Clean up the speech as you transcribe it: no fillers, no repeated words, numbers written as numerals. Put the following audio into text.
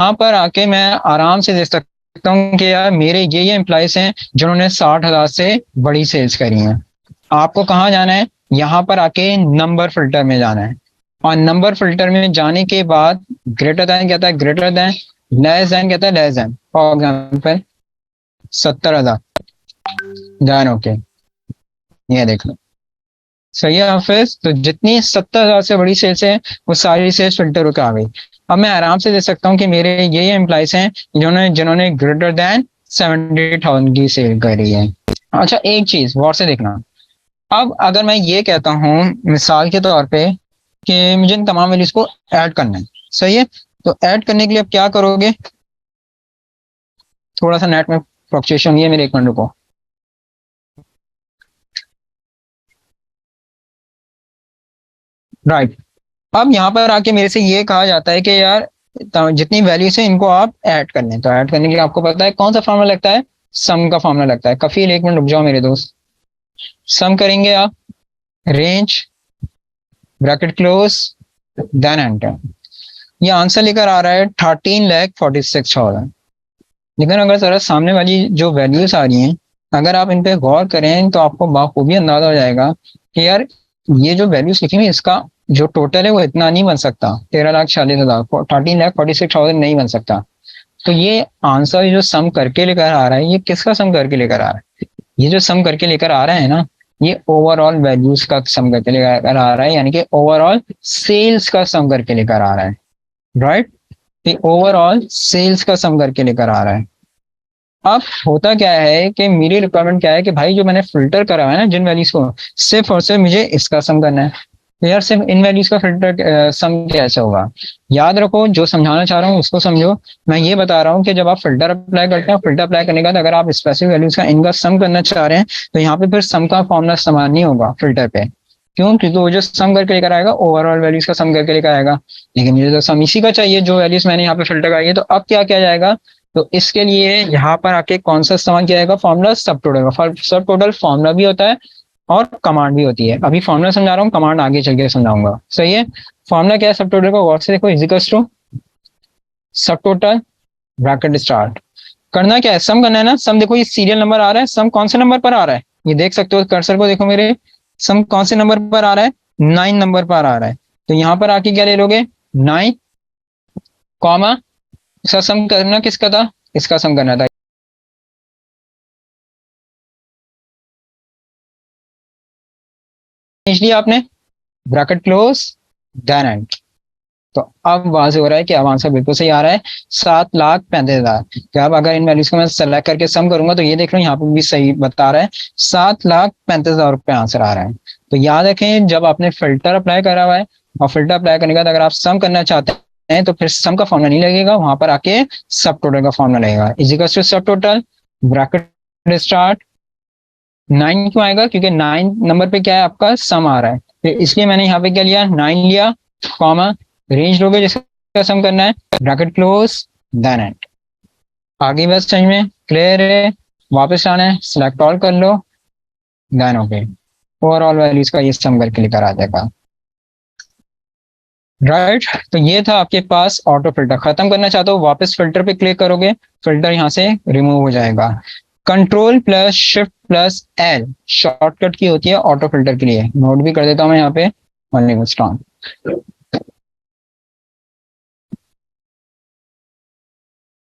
यहाँ पर आके मैं आराम से देख सकता हूँ कि यार मेरे ये एम्प्लॉयज हैं जिन्होंने 60,000 से बड़ी सेल्स करी हैं। आपको कहाँ जाना है? यहाँ पर आके नंबर फिल्टर में जाना है, और नंबर फिल्टर में जाने के बाद ग्रेटर देन कहता है ग्रेटर देन, लेस देन कहता है लेस देन। फॉर एग्जाम्पल 70,000, जान ओके, ये देख लो। सही है हाफिज, तो जितनी 70,000 से बड़ी सेल्स है वो सारी सेल्स फिल्टर होकर आ गई। अब मैं आराम से देख सकता हूँ कि मेरे ये एम्प्लॉयज हैं जिन्होंने जिन्होंने ग्रेटर देन 70,000 की सेल करी है। अच्छा एक चीज गौर से देखना, अब अगर मैं ये कहता हूँ मिसाल के तौर पे कि मुझे इन तमाम वैल्यूज को ऐड करना है, सही है, तो ऐड करने के लिए अब क्या करोगे? थोड़ा सा नेट में फ्लक्चुएशन हुई है मेरे, एक मिनट रुको। राइट, अब यहाँ पर आके मेरे से ये कहा जाता है कि यार जितनी वैल्यूज है इनको आप ऐड कर लें। तो ऐड करने के लिए आपको पता है कौन सा फॉर्मूला लगता है? सम का फॉर्मूला लगता है। कफील एक मिनट रुक जाओ मेरे दोस्त। सम करेंगे आप, range, bracket close, then enter. ये आंसर लेकर आ रहा है 13,46,000। लेकिन अगर जरा सामने वाली जो वैल्यूज आ रही हैं, अगर आप इन पे गौर करें तो आपको बाखूबी अंदाजा हो जाएगा कि यार ये जो वैल्यूज लिखी हुई इसका जो टोटल है वो इतना नहीं बन सकता। 13,46,000, 13,46,000 नहीं बन सकता। तो ये आंसर जो सम करके लेकर आ रहा है, ये किसका सम करके लेकर आ रहा है? ये जो सम करके लेकर आ रहा है ना, ये ओवरऑल वैल्यूज का सम करके लेकर आ रहा है, यानी कि ओवरऑल सेल्स का सम करके लेकर आ रहा है। राइट, ये ओवरऑल सेल्स का सम करके लेकर आ रहा है। अब होता क्या है कि मेरी रिक्वायरमेंट क्या है कि भाई जो मैंने फिल्टर करा है ना जिन वैल्यूज को, सिर्फ और सिर्फ मुझे इसका सम करना है। तो यार सिर्फ इन वैल्यूज का फिल्टर सम कैसे होगा? याद रखो, जो समझाना चाह रहा हूँ उसको समझो। मैं ये बता रहा हूँ कि जब आप फिल्टर अप्लाई करते हैं, फिल्टर अप्लाई करने के बाद अगर आप स्पेसिफिक वैल्यूज का इनका सम करना चाह रहे हैं, तो यहाँ पे फिर सम का फॉर्मूला इस्तेमाल नहीं होगा फिल्टर पे। क्यों? क्योंकि वो जो सम करके लेकर आएगा ओवरऑल वैल्यूज का सम करके लेकर आएगा। लेकिन मुझे तो सम इसी का चाहिए जो वैल्यूज मैंने यहाँ पे फिल्टर कराई है। तो अब क्या किया जाएगा? तो इसके लिए यहाँ पर आके कौन सा इस्तेमाल किया जाएगा? फॉर्मूला सब टोटल का। सब टोटल फॉर्मूला भी होता है और कमांड भी होती है। अभी फॉर्मूला समझा रहा हूँ, कमांड आगे चल के समझाऊंगा। सही है, फॉर्मूला क्या है सब टोटल का? गौर से देखो, इजिकल्स टू सब टोटल ब्रैकेट स्टार्ट। करना क्या है? सम करना है ना। सम देखो ये सीरियल नंबर आ रहा है, सम कौन से नंबर पर आ रहा है ये देख सकते हो, कर्सर को देखो मेरे। सम कौन से नंबर पर आ रहा है? 9 नंबर पर आ रहा है। तो यहाँ पर आके क्या ले लोगे? 9 कॉमा, इसका सम करना किसका था? इसका सम करना था। लिया आपने, ब्रैकेट क्लोज, देन एंड। तो अब वाजे हो रहा है कि अब आंसर बिल्कुल सही आ रहा है, 7,35,000। क्या अब अगर इन वैल्यूज को मैं सेलेक्ट करके सम करूंगा तो ये देख लो यहाँ पे भी सही बता रहा है, 7,35,000 रुपये आंसर आ रहा है। तो याद रखें, जब आपने फिल्टर अप्लाई करा हुआ है और फिल्टर अप्लाई करने के बाद अगर आप सम करना चाहते हैं तो फिर सम का फॉर्मूला नहीं लगेगा, वहां पर आके सब टोटल का फॉर्मूला लगेगा। इजिकल्स टू सब टोटल ब्रैकेट स्टार्ट। 9 क्यों आएगा? क्योंकि 9 नंबर पे क्या है आपका सम आ रहा है, तो इसलिए मैंने यहाँ पे क्या लिया? 9 लिया, कॉमा, रेंज लोगे जिसका सम करना है, ब्रैकेट क्लोज, देन एंड। आगे बस समझ में क्लियर है? वापस आना है, सिलेक्ट ऑल कर लो, देन ओके। ओवरऑल वैल्यूज का ये सम करके लेकर आ जाएगा। राइट, तो ये था आपके पास ऑटो फिल्टर। खत्म करना चाहते हो वापस फिल्टर पे क्लिक करोगे, फिल्टर यहाँ से रिमूव हो जाएगा। Control plus shift plus L shortcut की होती है ऑटो फिल्टर के लिए। नोट भी कर देता हूँ मैं यहाँ पे, ओनली स्ट्रॉन्ग।